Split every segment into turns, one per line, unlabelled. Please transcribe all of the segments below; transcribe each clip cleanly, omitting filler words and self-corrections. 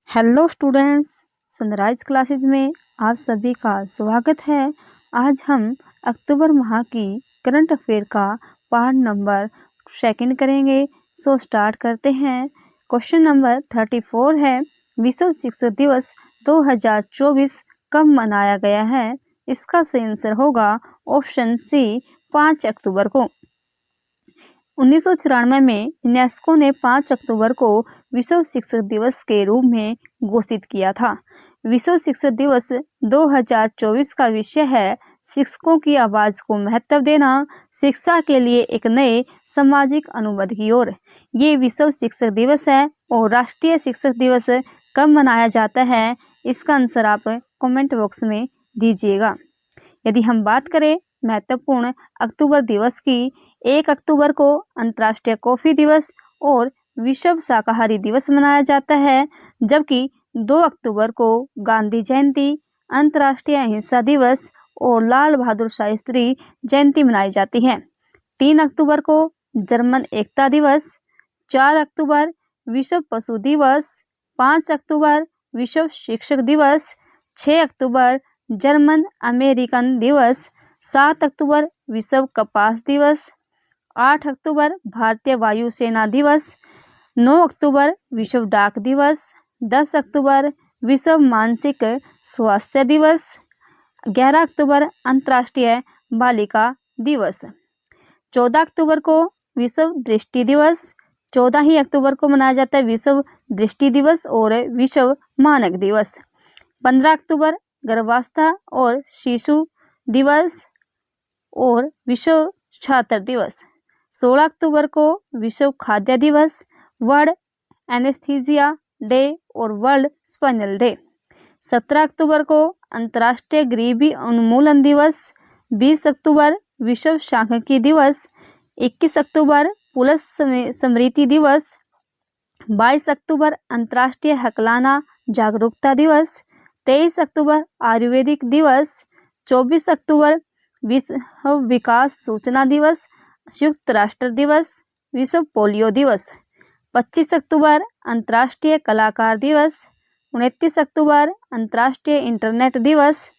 Hello students, sunrise classes में आप सभी का स्वागत है। आज हम अक्टूबर माह की करंट अफेयर का पार्ट नंबर 2 करेंगे। सो स्टार्ट करते हैं। क्वेश्चन नंबर 34 है, विश्व शिक्षक दिवस 2024 कब मनाया गया है? इसका सही आंसर होगा ऑप्शन सी, 5 अक्टूबर को। 1994 में यूनेस्को ने 5 अक्टूबर को विश्व शिक्षक दिवस के रूप में घोषित किया था। विश्व शिक्षक दिवस 2024 का विषय है शिक्षकों की आवाज को महत्व देना, शिक्षा के लिए एक नए सामाजिक अनुबंध की ओर। ये विश्व शिक्षक दिवस है और राष्ट्रीय शिक्षक दिवस कब मनाया जाता है, इसका आंसर आप कमेंट बॉक्स में दीजिएगा। यदि हम बात करें महत्वपूर्ण अक्टूबर दिवस की, 1 अक्टूबर को अंतर्राष्ट्रीय कॉफी दिवस और विश्व शाकाहारी दिवस मनाया जाता है, जबकि 2 अक्टूबर को गांधी जयंती, अंतर्राष्ट्रीय अहिंसा दिवस और लाल बहादुर शास्त्री जयंती मनाई जाती है। 3 अक्टूबर को जर्मन एकता दिवस, 4 अक्टूबर विश्व पशु दिवस, 5 अक्टूबर विश्व शिक्षक दिवस, 6 अक्टूबर जर्मन अमेरिकन दिवस, 7 अक्टूबर विश्व कपास दिवस, 8 अक्टूबर भारतीय वायुसेना दिवस, 9 अक्टूबर विश्व डाक दिवस, 10 अक्टूबर विश्व मानसिक स्वास्थ्य दिवस, 11 अक्टूबर अंतर्राष्ट्रीय बालिका दिवस, 14 अक्टूबर को विश्व दृष्टि दिवस, 14 ही अक्टूबर को मनाया जाता है विश्व दृष्टि दिवस और विश्व मानक दिवस, 15 अक्टूबर गर्भावस्था और शिशु दिवस और विश्व छात्र दिवस, 16 अक्टूबर को विश्व खाद्य दिवस, वर्ल्ड एनेस्थीसिया डे और वर्ल्ड स्पाइनल डे, 17 अक्टूबर को अंतर्राष्ट्रीय गरीबी उन्मूलन दिवस, 20 अक्टूबर विश्व सांख्यिकी दिवस, 21 अक्टूबर पुलिस स्मृति दिवस, 22 अक्टूबर अंतर्राष्ट्रीय हकलाना जागरूकता दिवस, 23 अक्टूबर आयुर्वेदिक दिवस, 24 अक्टूबर विश्व विकास सूचना दिवस, संयुक्त राष्ट्र दिवस, विश्व पोलियो दिवस, 25 अक्टूबर अंतर्राष्ट्रीय कलाकार दिवस, 29 अक्टूबर अंतर्राष्ट्रीय इंटरनेट दिवस,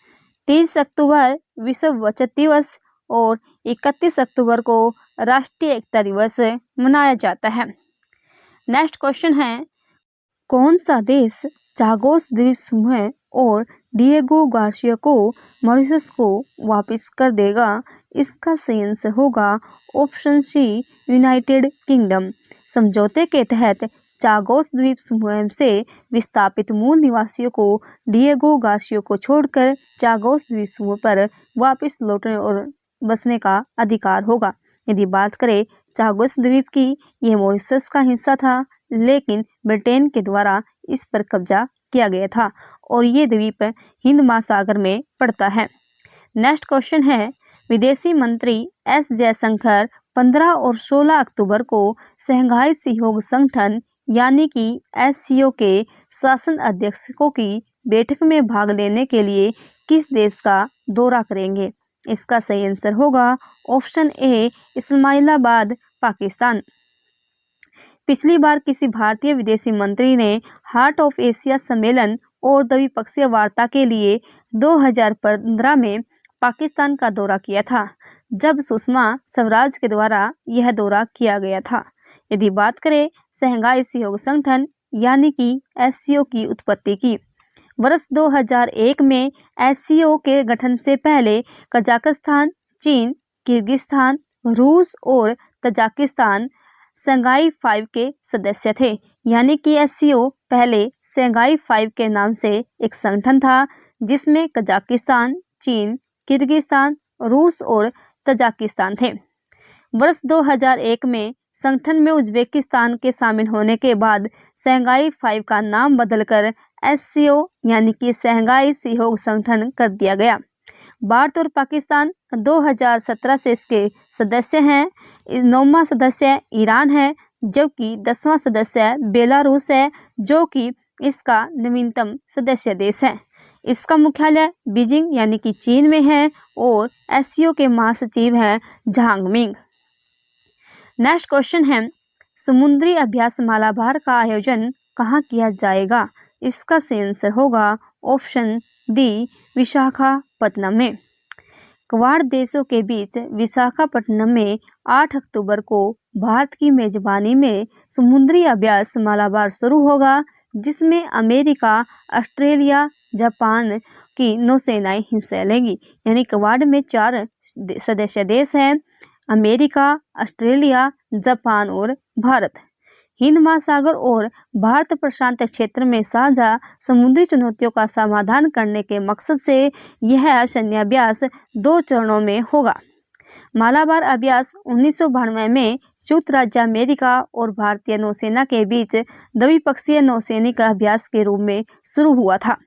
30 अक्टूबर विश्व बचत दिवस और 31 अक्टूबर को राष्ट्रीय एकता दिवस मनाया जाता है। नेक्स्ट क्वेश्चन है, कौन सा देश चागोस द्वीप समूह और डिएगो गार्सिया को मॉरिशस को वापस कर देगा? इसका सही आंसर होगा ऑप्शन सी, यूनाइटेड किंगडम। समझौते के तहत चागोस द्वीप समूह से विस्थापित मूल निवासियों को डिएगो गार्सिया को छोड़कर चागोस द्वीप समूह पर वापस लौटने और बसने का अधिकार होगा। यदि बात करें चागोस द्वीप की, यह मॉरिशस का हिस्सा था, लेकिन ब्रिटेन के द्वारा इस पर कब्जा किया गया था और ये द्वीप हिंद महासागर में पड़ता है। नेक्स्ट क्वेश्चन है, विदेशी मंत्री एस जयशंकर 15 और 16 अक्टूबर को शंघाई सहयोग संगठन यानी कि एससीओ के शासन अध्यक्षों की बैठक में भाग लेने के लिए किस देश का दौरा करेंगे? इसका सही आंसर होगा ऑप्शन ए, इस्लामाबाद, पाकिस्तान। पिछली बार किसी भारतीय विदेशी मंत्री ने हार्ट ऑफ एशिया सम्मेलन और द्विपक्षीय वार्ता के लिए 2015 में पाकिस्तान का दौरा किया था, जब सुषमा स्वराज के द्वारा यह दौरा किया गया था। यदि बात करें शंघाई सहयोग संगठन यानी कि एससीओ की उत्पत्ति की, वर्ष 2001 में एससीओ के गठन से पहले कजाकिस्तान, चीन, किर्गिस्तान, रूस और तजाकिस्तान शंघाई 5 के सदस्य थे। यानी कि एससीओ पहले शंघाई 5 के नाम से एक संगठन था, जिसमें कजाकिस्तान, चीन, किर्गिस्तान, रूस और तजाकिस्तान थे। वर्ष 2001 में संगठन में उज्बेकिस्तान के शामिल होने के बाद शंघाई 5 का नाम बदलकर एससीओ यानी कि शंघाई सहयोग संगठन कर दिया गया। भारत और पाकिस्तान 2017 से इसके सदस्य हैं। 9वां सदस्य ईरान है, जबकि 10वां सदस्य बेलारूस है, जो कि इसका नवीनतम सदस्य देश है। इसका मुख्यालय बीजिंग यानी कि चीन में है और एससीओ के महासचिव हैं झांग मिंग। नेक्स्ट क्वेश्चन है, समुद्री अभ्यास मालाबार का आयोजन कहाँ किया जाएगा? इसका सही आंसर होगा ऑप्शन डी, विशाखापत्तनम में। क्वाड देशों के बीच विशाखापट्टनम में 8 अक्टूबर को भारत की मेजबानी में समुद्री अभ्यास मालाबार शुरू होगा, जिसमें अमेरिका, ऑस्ट्रेलिया, जापान की नौसेनाएं हिस्सा लेंगी। यानी क्वाड में 4 सदस्य देश हैं, अमेरिका, ऑस्ट्रेलिया, जापान और भारत। हिंद महासागर और भारत प्रशांत क्षेत्र में साझा समुद्री चुनौतियों का समाधान करने के मकसद से यह सैन्य अभ्यास 2 चरणों में होगा। मालाबार अभ्यास 1992 में संयुक्त राज्य अमेरिका और भारतीय नौसेना के बीच द्विपक्षीय नौसैनिक अभ्यास के रूप में शुरू हुआ था।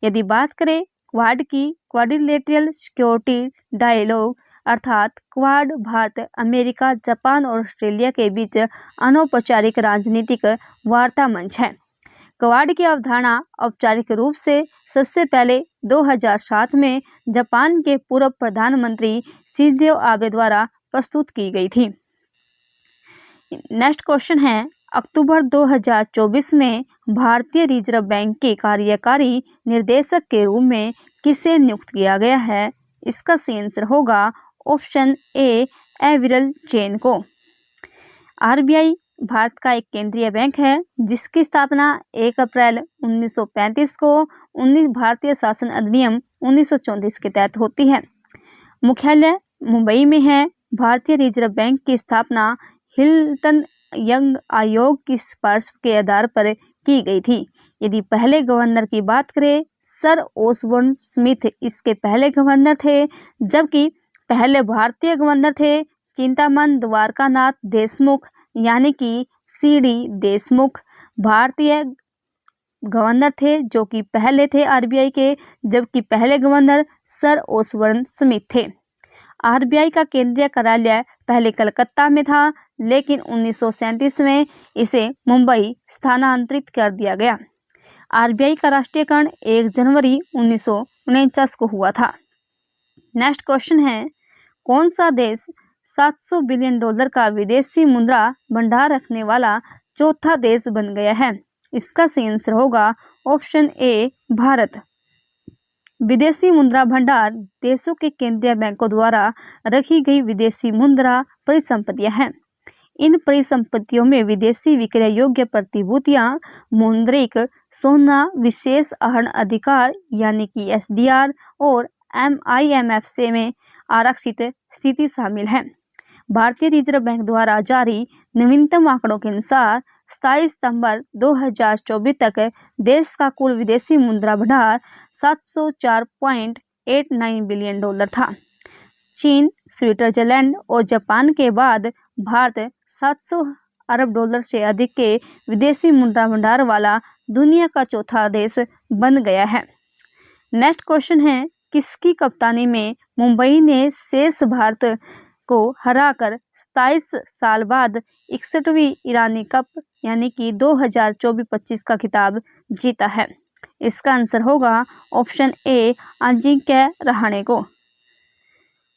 यदि बात करें क्वाड की, क्वाड्रिलेटरल सिक्योरिटी डायलॉग अर्थात क्वाड भारत, अमेरिका, जापान और ऑस्ट्रेलिया के बीच अनौपचारिक राजनीतिक वार्ता मंच है। क्वाड की अवधारणा औपचारिक रूप से सबसे पहले 2007 में जापान के पूर्व प्रधानमंत्री शिंजो आबे द्वारा प्रस्तुत की गई थी। नेक्स्ट क्वेश्चन है, अक्टूबर 2024 में भारतीय रिजर्व बैंक के कार्यकारी निर्देशक के रूप में किसे नियुक्त किया गया है? इसका सही आंसर होगा ऑप्शन ए, एविरल चेन को। आरबीआई भारत का एक केंद्रीय बैंक है जिसकी स्थापना 1 अप्रैल 1935 को 19 भारतीय शासन अधिनियम 1934 के तहत होती है। मुख्यालय मुंबई में है। भारतीय रिजर्व बैंक की स्थापना हिल्टन यंग आयोग की सिफारिश के आधार पर की गई थी। यदि पहले गवर्नर की बात करें, सर ओसबोर्न स्मिथ इसके पहले गवर्नर थे, जबकि पहले भारतीय गवर्नर थे चिंतामन द्वारकानाथ देशमुख यानी कि सीडी देशमुख। भारतीय गवर्नर थे जो कि पहले थे आरबीआई के, जबकि पहले गवर्नर सर ओसबोर्न स्मिथ थे। आरबीआई का केंद्रीय कार्यालय पहले कलकत्ता में था, लेकिन 1937 में इसे मुंबई स्थानांतरित कर दिया गया। आरबीआई का राष्ट्रीयकरण 1 जनवरी 1949 को हुआ था। नेक्स्ट क्वेश्चन है, कौन सा देश $700 बिलियन का विदेशी मुद्रा भंडार रखने वाला चौथा देश बन गया है? इसका सही आंसर होगा ऑप्शन ए, भारत। विदेशी मुद्रा भंडार देशों के केंद्रीय बैंकों द्वारा रखी गई विदेशी मुद्रा परिसंपत्तियां हैं। इन परिसंपत्तियों में विदेशी विक्रय योग्य प्रतिभूतियां, मौद्रिक सोना, विशेष आहरण अधिकार यानी कि एसडीआर और एमआईएमएफ से में आरक्षित स्थिति शामिल है। भारतीय रिजर्व बैंक द्वारा जारी नवीनतम आंकड़ों के अनुसार 27 सितंबर 2024 तक देश का कुल विदेशी मुद्रा भंडार $704.89 बिलियन था। चीन, स्विट्जरलैंड और जापान के बाद भारत $700 अरब से अधिक के विदेशी मुद्रा भंडार वाला दुनिया का चौथा देश बन गया है। नेक्स्ट क्वेश्चन है, किसकी कप्तानी में मुंबई ने शेष भारत को हराकर 27 साल बाद 61वीं ईरानी कप यानी कि 2024-25 का खिताब जीता है? इसका आंसर होगा ऑप्शन ए, अजिंक्य रहाणे को।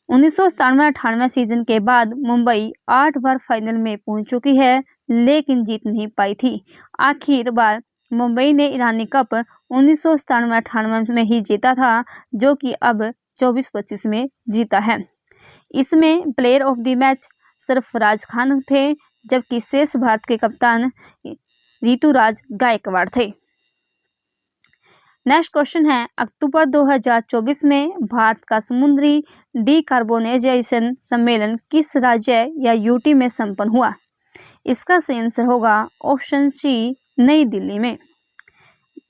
1997-98 सीजन के बाद मुंबई 8 बार फाइनल में पहुंच चुकी है, लेकिन जीत नहीं पाई थी। आखिर बार मुंबई ने ईरानी कप 1997-98 में ही जीता था, जो कि अब 24-25 में जीता है। इसमें player of the match Sarfaraz Khan थे, जबकि शेष भारत के कप्तान ऋतुराज गायकवाड़ थे। नेक्स्ट क्वेश्चन है, अक्टूबर 2024 में भारत का समुद्री डीकार्बोनाइजेशन सम्मेलन किस राज्य या यूटी में संपन्न हुआ? इसका सही आंसर होगा ऑप्शन सी, नई दिल्ली में।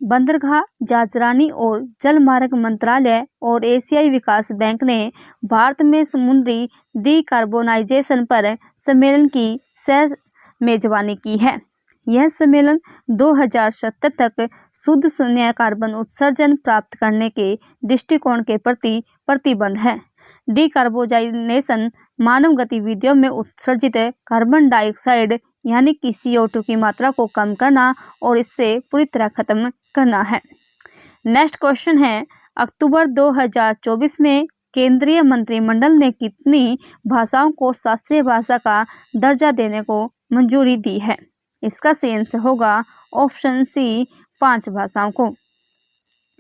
बंदरगाह, जहाजरानी और जलमार्ग मंत्रालय और एशियाई विकास बैंक ने भारत में समुद्री डीकार्बोनाइजेशन पर सम्मेलन की सह मेजबानी की है। यह सम्मेलन 2070 तक शुद्ध शून्य कार्बन उत्सर्जन प्राप्त करने के दृष्टिकोण के प्रति प्रतिबद्ध है। डीकार्बोनाइजेशन मानव गतिविधियों में उत्सर्जित कार्बन डाइऑक्साइड यानी कि CO2 की मात्रा को कम करना और इससे पूरी तरह खत्म करना है। नेक्स्ट क्वेश्चन है, अक्टूबर 2024 में केंद्रीय मंत्रिमंडल ने कितनी भाषाओं को शास्त्रीय भाषा का दर्जा देने को मंजूरी दी है? इसका सही आंसर होगा ऑप्शन सी, 5 भाषाओं को।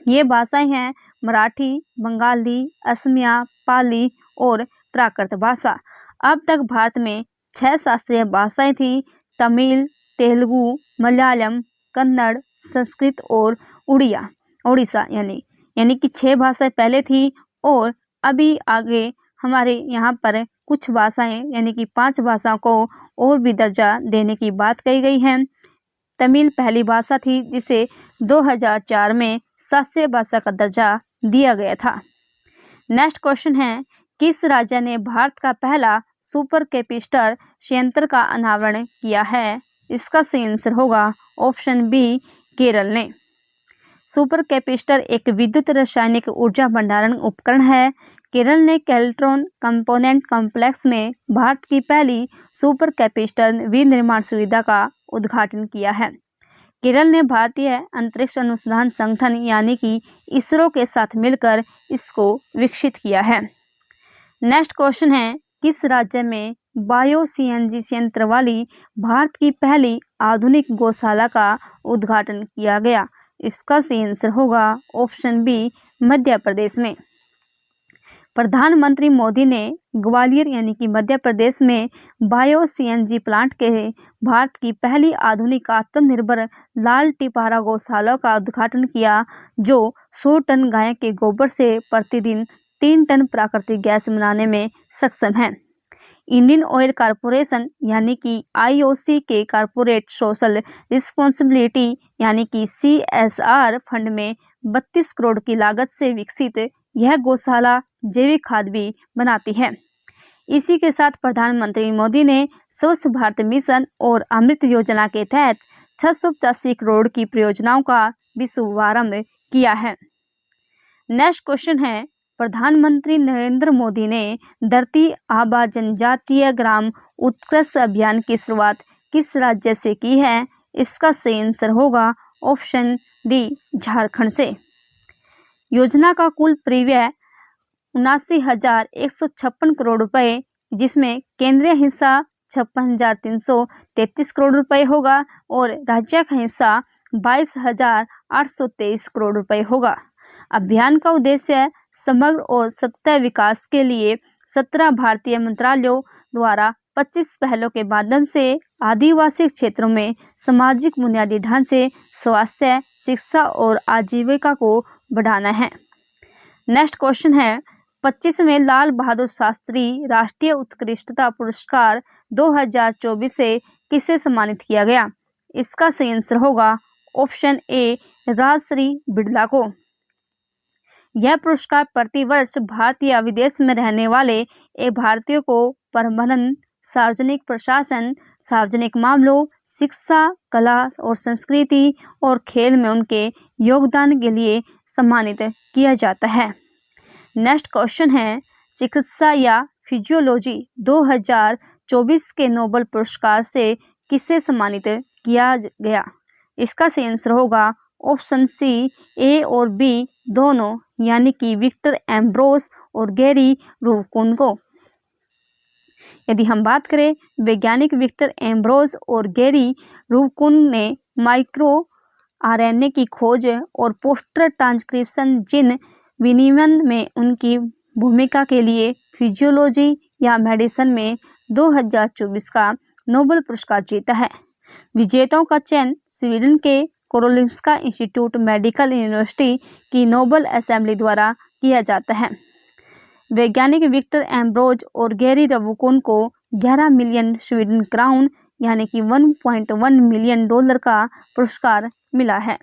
ये भाषाएं हैं मराठी, बंगाली, असमिया, पाली और प्राकृत भाषा। अब तक भारत में 6 शास्त्रीय भाषाएं थी: तमिल, तेलुगु, मलयालम, कन्नड़, संस्कृत और उड़ीसा यानी कि 6 भाषाएं पहले थी और अभी आगे हमारे यहाँ पर कुछ भाषाएं यानी कि 5 भाषाओं को और भी दर्जा देने की बात कही गई है। तमिल पहली भाषा थी जिसे 2004 में शास्त्रीय भाषा का दर्जा दिया गया था। नेक्स्ट क्वेश्चन है, किस राज्य ने भारत का पहला सुपर कैपेसिटर संयंत्र का अनावरण किया है? इसका सही आंसर होगा ऑप्शन बी, केरल ने। सुपर कैपेसिटर एक विद्युत रासायनिक ऊर्जा भंडारण उपकरण है। केरल ने कैल्ट्रॉन कंपोनेंट कॉम्प्लेक्स में भारत की पहली सुपर कैपेसिटर विनिर्माण सुविधा का उद्घाटन किया है। केरल ने भारतीय अंतरिक्ष अनुसंधान संगठन यानी कि इसरो के साथ मिलकर इसको विकसित किया है। नेक्स्ट क्वेश्चन है, किस राज्य में बायो सीएनजी संयंत्र वाली भारत की पहली आधुनिक गौशाला का उद्घाटन किया गया? इसका सही आंसर होगा ऑप्शन बी, मध्य प्रदेश में। प्रधानमंत्री मोदी ने ग्वालियर यानी कि मध्य प्रदेश में बायो सीएनजी प्लांट के भारत की पहली आधुनिक आत्मनिर्भर लाल टिपारा गौशाला का उद्घाटन किया, जो 100 टन गाय के गोबर से प्रतिदिन 3 टन प्राकृतिक गैस बनाने में सक्षम है। इंडियन ऑयल कॉरपोरेशन यानी कि आईओसी के कॉरपोरेट सोशल रिस्पॉन्सिबिलिटी यानी कि CSR फंड में 32 करोड़ की लागत से विकसित यह गौशाला जैविक खाद भी बनाती है। इसी के साथ प्रधानमंत्री मोदी ने स्वच्छ भारत मिशन और अमृत योजना के तहत 685 करोड़ की परियोजनाओं का भी शुभारंभ किया है। नेक्स्ट क्वेश्चन है, प्रधानमंत्री नरेंद्र मोदी ने धरती आबा जनजातीय ग्राम उत्कृष्ट अभियान की शुरुआत किस राज्य से की है? इसका सही आंसर होगा ऑप्शन डी, झारखंड से। योजना का कुल परिव्यय 79,156 करोड़ रुपए, जिसमें केंद्रीय हिस्सा 56,333 करोड़ रुपए होगा और राज्य का हिस्सा 22,823 करोड़ रुपए होगा। अभियान का उद्देश्य समग्र और सतत विकास के लिए 17 भारतीय मंत्रालयों द्वारा 25 पहलों के माध्यम से आदिवासी क्षेत्रों में सामाजिक बुनियादी ढांचे, स्वास्थ्य, शिक्षा और आजीविका को बढ़ाना है। नेक्स्ट क्वेश्चन है, 25वें लाल बहादुर शास्त्री राष्ट्रीय उत्कृष्टता पुरस्कार 2024 से किसे सम्मानित किया गया? इसका सही आंसर होगा ऑप्शन ए, राजश्री बिड़ला को। यह पुरस्कार प्रतिवर्ष भारत या विदेश में रहने वाले भारतीयों को प्रबंधन, सार्वजनिक प्रशासन, सार्वजनिक मामलों, शिक्षा, कला और संस्कृति और खेल में उनके योगदान के लिए सम्मानित किया जाता है। नेक्स्ट क्वेश्चन है, चिकित्सा या फिजियोलॉजी 2024 के नोबेल पुरस्कार से किसे सम्मानित किया गया? इसका सही आंसर होगा ऑप्शन सी, ए और बी दोनों, यानी कि विक्टर एम्ब्रोस और गैरी रूबिकन को। यदि हम बात करें, वैज्ञानिक विक्टर एम्ब्रोस और गैरी रूबिकन ने माइक्रो RNA की खोज और पोस्टर ट्रांसक्रिप्शन जीन विनियमन में उनकी भूमिका के लिए फिजियोलॉजी या मेडिसिन में 2024 का नोबेल पुरस्कार जीता है। विजेताओं का चयन स्वीडन के कोरोलिंस्का इंस्टीट्यूट मेडिकल यूनिवर्सिटी की नोबेल असेंबली द्वारा किया जाता है। वैज्ञानिक विक्टर एम्ब्रोज और गैरी रूबिकन को 11 मिलियन स्वीडन क्राउन यानी कि 1.1 मिलियन डॉलर का पुरस्कार मिला है।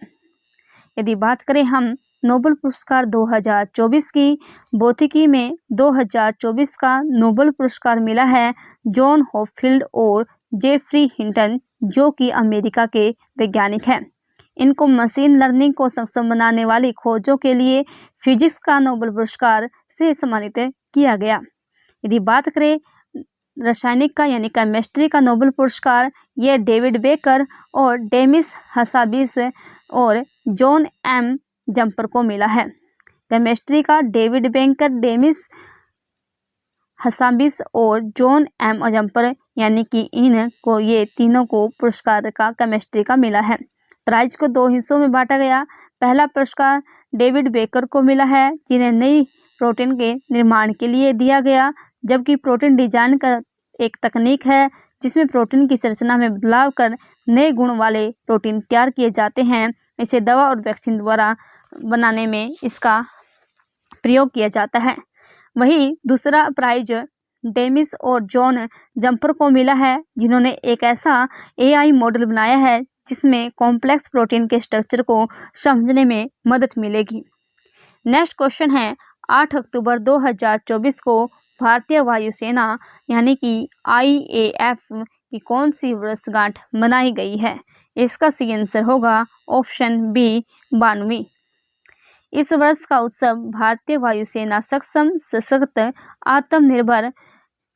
यदि बात करें हम नोबेल पुरस्कार 2024 की, भौतिकी में 2024 का नोबेल पुरस्कार मिला है जॉन हॉपफील्ड और जेफरी हिंटन, जो कि अमेरिका के वैज्ञानिक हैं। इनको मशीन लर्निंग को सक्षम बनाने वाली खोजों के लिए फिजिक्स का नोबेल पुरस्कार से सम्मानित किया गया। यदि बात करें रासायनिक का यानी केमिस्ट्री का नोबेल पुरस्कार, यह डेविड बेकर और डेमिस हसाबिस और जॉन एम जम्पर को मिला है। केमिस्ट्री का डेविड बेकर, डेमिस हसाबिस और जॉन एम जम्पर यानी कि इनको ये तीनों को पुरस्कार का केमिस्ट्री का मिला है। प्राइज को 2 हिस्सों में बांटा गया। पहला पुरस्कार डेविड बेकर को मिला है, जिन्हें नई प्रोटीन के निर्माण के लिए दिया गया, जबकि प्रोटीन डिजाइन का एक तकनीक है जिसमें प्रोटीन की संरचना में बदलाव कर नए गुण वाले प्रोटीन तैयार किए जाते हैं। इसे दवा और वैक्सीन द्वारा बनाने में इसका प्रयोग किया जाता है। वहीं दूसरा प्राइज डेमिस और जॉन जंपर को मिला है, जिन्होंने एक ऐसा AI मॉडल बनाया है जिसमें कॉम्प्लेक्स प्रोटीन के स्ट्रक्चर को समझने में मदद मिलेगी। नेक्स्ट क्वेश्चन है, 8 अक्टूबर 2024 को भारतीय वायुसेना यानी कि IAF की कौन सी वर्षगांठ मनाई गई है? इसका सही आंसर होगा ऑप्शन बी 92। इस वर्ष का उत्सव भारतीय वायुसेना सक्षम, सशक्त, आत्मनिर्भर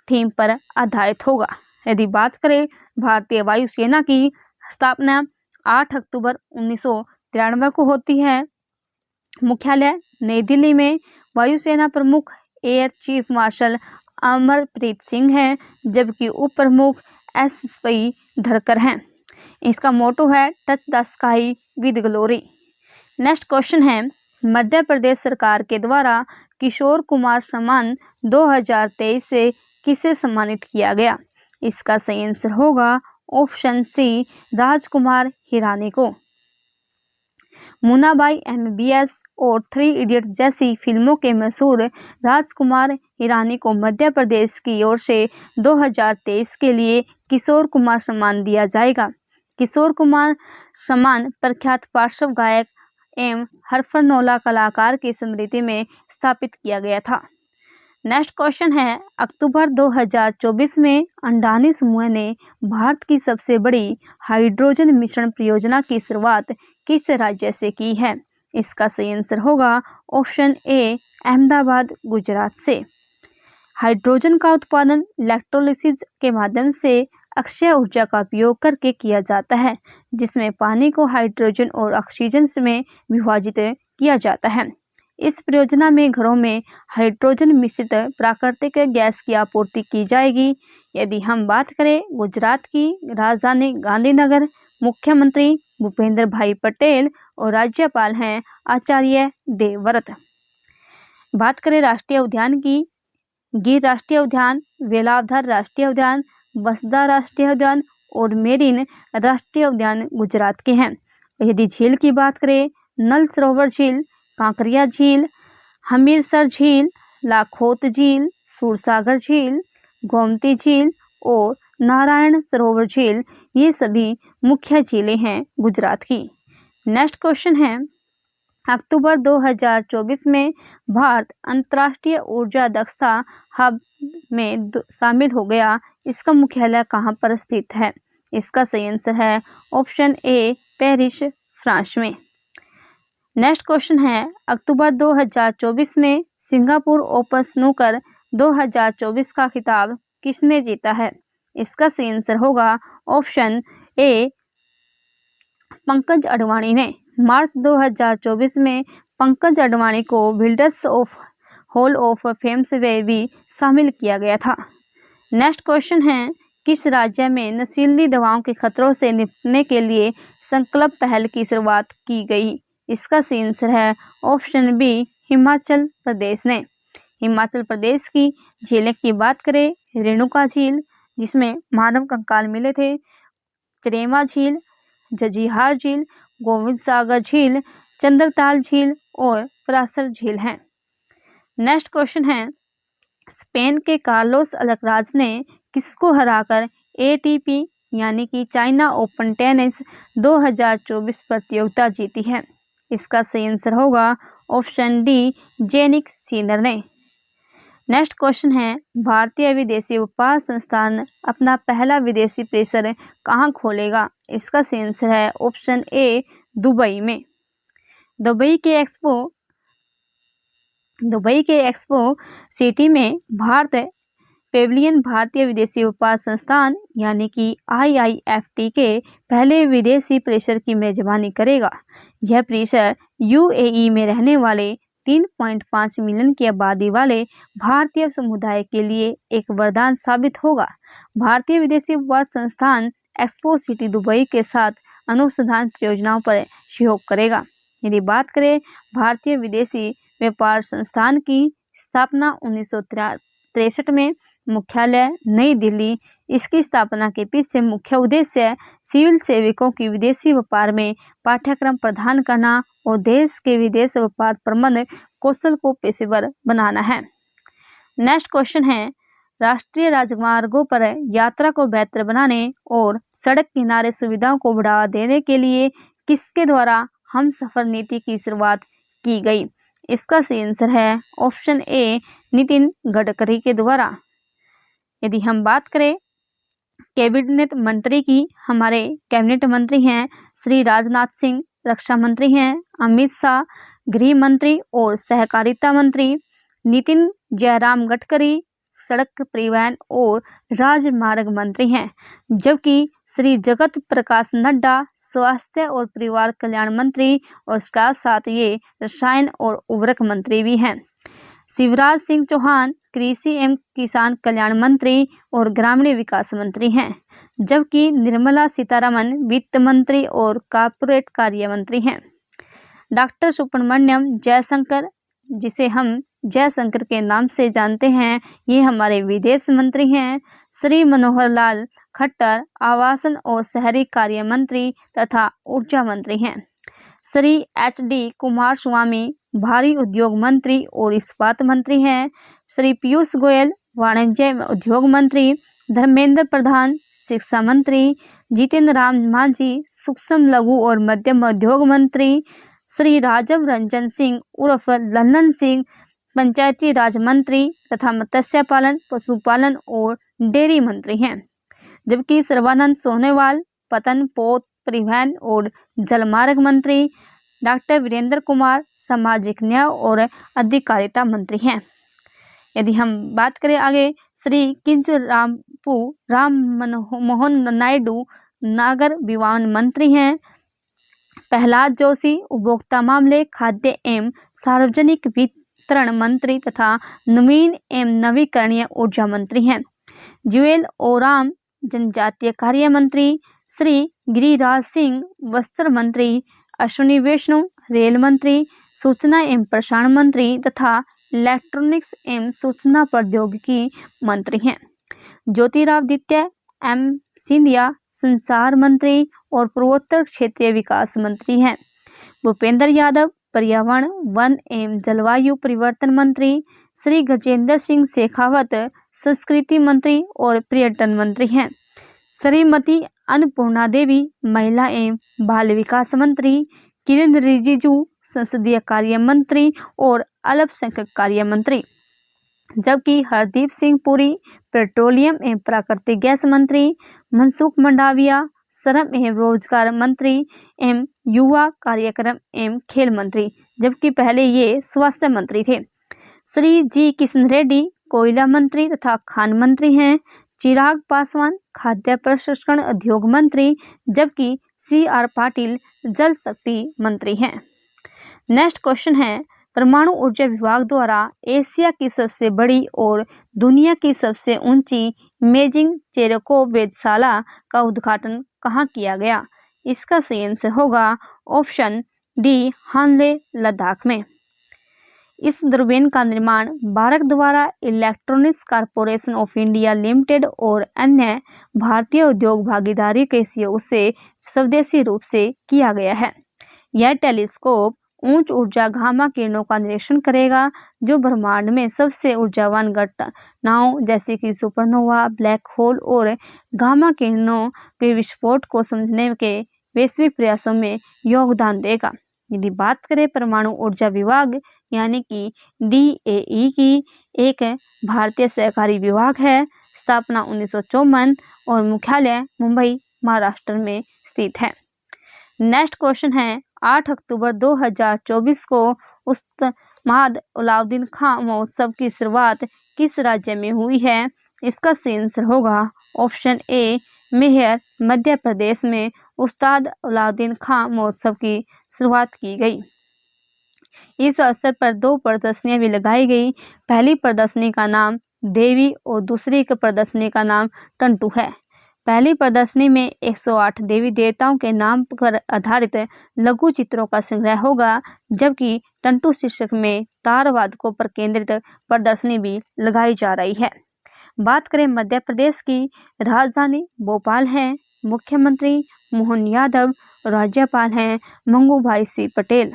थीम पर आधारित होगा। यदि बात करें भारतीय वायुसेना की स्थापना 8 अक्टूबर 1993 को होती है। मुख्यालय नई दिल्ली में। वायुसेना प्रमुख air chief marshal Amarpreet Singh हैं, जबकि उप प्रमुख SPI धरकर हैं। इसका मोटो है touch the sky with glory. Next question है, मध्य प्रदेश सरकार के द्वारा किशोर कुमार सम्मान 2023 से किसे सम्मानित किया गया? इसका सही आंसर होगा ऑप्शन सी राजकुमार हिरानी को। मुन्नाबाई MBBS और 3 इडियट जैसी फिल्मों के मशहूर राजकुमार हिरानी को मध्य प्रदेश की ओर से 2023 के लिए किशोर कुमार सम्मान दिया जाएगा। किशोर कुमार सम्मान प्रख्यात पार्श्व गायक एवं हरफनौला कलाकार की स्मृति में स्थापित किया गया था। नेक्स्ट क्वेश्चन है, अक्टूबर 2024 में अंडानी समूह ने भारत की सबसे बड़ी हाइड्रोजन मिश्रण परियोजना की शुरुआत किस राज्य से की है? इसका सही आंसर होगा ऑप्शन ए अहमदाबाद, गुजरात से। हाइड्रोजन का उत्पादन इलेक्ट्रोलिसिस के माध्यम से अक्षय ऊर्जा का उपयोग करके किया जाता है, जिसमें पानी को हाइड्रोजन और ऑक्सीजन में विभाजित किया जाता है। इस परियोजना में घरों में हाइड्रोजन मिश्रित प्राकृतिक गैस की आपूर्ति की जाएगी। यदि हम बात करें गुजरात की राजधानी गांधीनगर, मुख्यमंत्री भूपेंद्र भाई पटेल और राज्यपाल हैं आचार्य देवव्रत। बात करें राष्ट्रीय उद्यान की, गिर राष्ट्रीय उद्यान, वेलावदर राष्ट्रीय उद्यान, बसदा राष्ट्रीय उद्यान और मेरिन राष्ट्रीय उद्यान गुजरात के हैं। यदि झील की बात करें, नल सरोवर झील, कांकरिया झील, हमीरसर झील, लाखोत झील, सूरसागर झील, गोमती झील और नारायण सरोवर झील, ये सभी मुख्य झीलें हैं गुजरात की। नेक्स्ट क्वेश्चन है, अक्टूबर 2024 में भारत अंतर्राष्ट्रीय ऊर्जा दक्षता हब में शामिल हो गया। इसका मुख्यालय कहाँ पर स्थित है? इसका सही आंसर है ऑप्शन ए पेरिस, फ्रांस में। नेक्स्ट क्वेश्चन है, अक्टूबर 2024 में सिंगापुर ओपन स्नूकर 2024 का खिताब किसने जीता है? इसका सही आंसर होगा ऑप्शन ए पंकज अडवाणी ने। मार्च 2024 में पंकज अडवाणी को builders of hall of fame से भी शामिल किया गया था। नेक्स्ट क्वेश्चन है, किस राज्य में नशीली दवाओं के खतरों से निपटने के लिए संकल्प पहल की शुरुआत की गई? इसका सही आंसर है ऑप्शन बी हिमाचल प्रदेश ने। हिमाचल प्रदेश की झीलें की बात करें, रेणुका झील जिसमें मानव कंकाल मिले थे, चरेमा झील, जजिहार झील, गोविंद सागर झील, चंद्रताल झील और परासर झील हैं। नेक्स्ट क्वेश्चन है, स्पेन के कार्लोस अल्कराज ने किसको हराकर ATP यानी कि चाइना ओपन टेनिस 2024 प्रतियोगिता जीती है? इसका सही आंसर होगा ऑप्शन डी जेनिक सिनर ने। नेक्स्ट क्वेश्चन है, भारतीय विदेशी व्यापार संस्थान अपना पहला विदेशी परिसर कहाँ खोलेगा? इसका सही आंसर है ऑप्शन ए दुबई में। दुबई के एक्सपो सिटी में भारत पेविलियन भारतीय विदेशी व्यापार संस्थान यानी कि IIFT के पहले विदेशी परिसर की मेजबानी करेगा। यह परिसर UAE में रहने वाले 3.5 मिलियन की आबादी वाले भारतीय समुदाय के लिए एक वरदान साबित होगा। भारतीय विदेशी व्यापार संस्थान एक्सपो सिटी दुबई के साथ अनुसंधान परियोजनाओं पर सहयोग करेगा। यदि बात करें भारतीय विदेशी व्यापार संस्थान की स्थापना 1963 में, मुख्यालय नई दिल्ली। इसकी स्थापना के पीछे मुख्य उद्देश्य सिविल सेवकों की विदेशी व्यापार में पाठ्यक्रम प्रदान करना और देश के विदेश व्यापार प्रबंधन कौशल को पेशेवर बनाना है। नेक्स्ट क्वेश्चन है, राष्ट्रीय राजमार्गों पर यात्रा को बेहतर बनाने और सड़क किनारे सुविधाओं को बढ़ावा देने के लिए किसके द्वारा हमसफर नीति की शुरुआत की गई? इसका सही आंसर है ऑप्शन ए, नितिन गडकरी के द्वारा। यदि हम बात करें कैबिनेट मंत्री की, हमारे कैबिनेट मंत्री हैं श्री राजनाथ सिंह, रक्षा मंत्री हैं अमित शाह, गृह मंत्री और सहकारिता मंत्री नितिन जयराम गडकरी सड़क परिवहन और राजमार्ग मंत्री हैं, जबकि श्री जगत प्रकाश नड्डा स्वास्थ्य और परिवार कल्याण मंत्री और इसके साथ ये रसायन और उर्वरक मंत्री भी हैं। शिवराज सिंह चौहान कृषि एवं किसान कल्याण मंत्री और ग्रामीण विकास मंत्री हैं, जबकि निर्मला सीतारमन वित्त मंत्री और कॉर्पोरेट कार्य मंत्री हैं। डॉक्टर सुब्रमण्यम जयशंकर, जिसे हम जयशंकर के नाम से जानते हैं, ये हमारे विदेश मंत्री हैं। श्री मनोहर लाल खट्टर आवासन और शहरी कार्य मंत्री तथा ऊर्जा मंत्री हैं। श्री एच.डी. कुमारस्वामी भारी उद्योग मंत्री और इस्पात मंत्री हैं। श्री पीयूष गोयल वाणिज्य एवं उद्योग मंत्री, धर्मेंद्र प्रधान शिक्षा मंत्री, जितेंद्र राम मांझी सूक्ष्म लघु और मध्यम उद्योग मंत्री, श्री राजव रंजन सिंह उर्फ लल्लन सिंह पंचायती राज मंत्री तथा मत्स्य पालन, पशुपालन और डेयरी मंत्री हैं, जबकि सर्बानंद सोनोवाल पतन पोत परिवहन और जलमार्ग मंत्री, डॉक्टर वीरेंद्र कुमार सामाजिक न्याय और अधिकारिता मंत्री हैं। यदि हम बात करें आगे, श्री किंजरापू राम मोहन नायडू नागर विमानन मंत्री हैं। प्रहलाद जोशी उपभोक्ता मामले, खाद्य एवं सार्वजनिक वितरण मंत्री तथा नवीन एवं नवीकरणीय ऊर्जा मंत्री हैं। जुएल ओराम जनजातीय कार्य मंत्री, श्री गिरिराज सिंह वस्त्र मंत्री, अश्विनी वैष्णव रेल मंत्री, सूचना एवं प्रसारण मंत्री तथा इलेक्ट्रॉनिक्स एवं सूचना प्रौद्योगिकी मंत्री हैं। ज्योतिरादित्य एम सिंधिया संचार मंत्री और पूर्वोत्तर क्षेत्रीय विकास मंत्री हैं। भूपेंद्र यादव पर्यावरण वन एवं जलवायु परिवर्तन मंत्री, श्री गजेंद्र सिंह शेखावत संस्कृति मंत्री और पर्यटन मंत्री हैं। श्रीमती अन्नपूर्णा देवी महिला एवं बाल विकास मंत्री, किरेन रिजिजू संसदीय कार्य मंत्री और अल्पसंख्यक कार्य मंत्री, जबकि हरदीप सिंह पुरी पेट्रोलियम एवं प्राकृतिक गैस मंत्री, मनसुख मंडाविया श्रम एवं रोजगार मंत्री एवं युवा कार्यक्रम एवं खेल मंत्री, जबकि पहले ये स्वास्थ्य मंत्री थे। श्री जी किशन रेड्डी कोयला मंत्री तथा खान मंत्री हैं। चिराग पासवान खाद्य प्रसंस्करण उद्योग मंत्री, जबकि सी.आर. पाटिल जल शक्ति मंत्री हैं। नेक्स्ट क्वेश्चन है, परमाणु ऊर्जा विभाग द्वारा एशिया की सबसे बड़ी और दुनिया की सबसे ऊंची इमेजिंग चेरेकोव वेधशाला का उद्घाटन कहाँ किया गया? इसका सही आंसर होगा ऑप्शन डी, हानले लद्दाख में। इस दूरबीन का निर्माण भारत द्वारा electronics corporation of India limited और अन्य भारतीय उद्योग भागीदारी के सहयोग से स्वदेशी रूप से किया गया है। यह टेलीस्कोप उच्च ऊर्जा गामा किरणों का निरीक्षण करेगा, जो ब्रह्मांड में सबसे ऊर्जावान घटनाओं जैसे कि सुपरनोवा, ब्लैक होल और गामा किरणों के विस्फोट को समझने के वैश्विक प्रयासों में योगदान देगा। यदि बात करें परमाणु ऊर्जा विभाग यानी कि DAE की, एक भारतीय सरकारी विभाग है। स्थापना 1954 और मुख्यालय मुंबई महाराष्ट्र में स्थित है। नेक्स्ट क्वेश्चन है, 8 अक्टूबर 2024 को उस्ताद अलाउद्दीन खां महोत्सव की शुरुआत किस राज्य में हुई है? इसका सही आंसर होगा ऑप्शन ए, मेहर मध्य प्रदेश में उस्ताद अलाउद्दीन खां महोत्सव की शुरुआत की गई। इस अवसर पर 2 प्रदर्शनियां भी लगाई गई। पहली प्रदर्शनी का नाम देवी और दूसरी प्रदर्शनी का नाम टंटू है। पहली प्रदर्शनी में 108 देवी देवताओं के नाम पर आधारित लघु चित्रों का संग्रह होगा, जबकि टंटू शीर्षक में तारवादकों पर केंद्रित प्रदर्शनी भी लगाई जा रही है। बात करें मध्य प्रदेश की, राजधानी भोपाल है, मुख्यमंत्री मोहन यादव, राज्यपाल हैं मंगूभाई सिंह पटेल।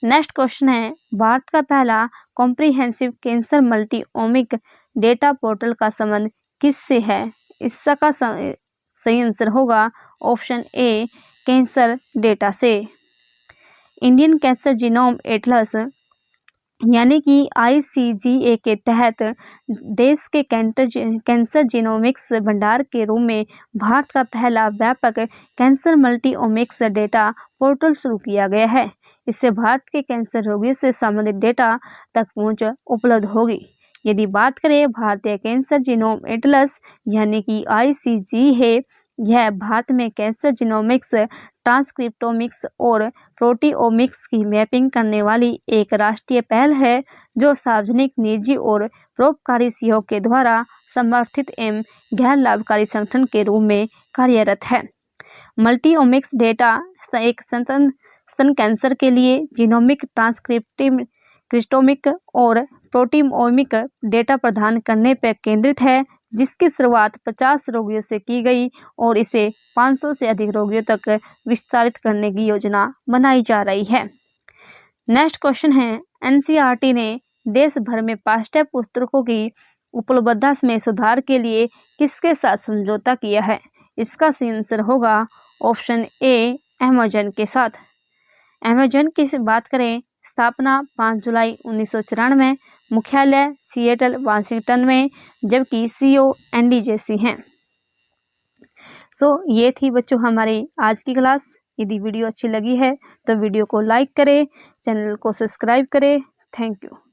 नेक्स्ट क्वेश्चन है, भारत का पहला comprehensive cancer multi ohmic data portal का संबंध किससे है? इसका सही आंसर होगा ऑप्शन ए, कैंसर डेटा से। इंडियन कैंसर जीनोम एटलस यानी कि ICGA के तहत देश के कैंसर जीनोमिक्स भंडार के रूप में भारत का पहला व्यापक cancer multi omics data portal शुरू किया गया है। इससे भारत के कैंसर रोगियों से संबंधित डेटा तक पहुंच उपलब्ध होगी। यदि बात करें भारतीय कैंसर जीनोम एटलस यानी कि ICGA, यह भारत में कैंसर जीनोमिक्स, ट्रांसक्रिप्टोमिक्स और प्रोटियोमिक्स की मैपिंग करने वाली एक राष्ट्रीय पहल है, जो सार्वजनिक, निजी और परोपकारी सहयोग के द्वारा समर्थित एवं गैर लाभकारी संगठन के रूप में कार्यरत है। मल्टीओमिक्स डेटा एक स्तन कैंसर के लिए जीनोमिक, ट्रांसक्रिप्टोमिक और प्रोटियोमिक डेटा प्रदान करने पर केंद्रित है, जिसकी शुरुआत 50 रोगियों से की गई और इसे 500 से अधिक रोगियों तक विस्तारित करने की योजना बनाई जा रही है। नेक्स्ट क्वेश्चन है, NCERT ने देश भर में पाठ्य पुस्तकों की उपलब्धता में सुधार के लिए किसके साथ समझौता किया है? इसका सही आंसर होगा ऑप्शन ए, अमेजन के साथ। अमेजन की बात करें, स्थापना 5 जुलाई 1994, मुख्यालय सिएटल वाशिंगटन में, जबकि CEO एंडी जेसी हैं। ये थी बच्चों हमारी आज की क्लास। यदि वीडियो अच्छी लगी है तो वीडियो को लाइक करें, चैनल को सब्सक्राइब करें। Thank you.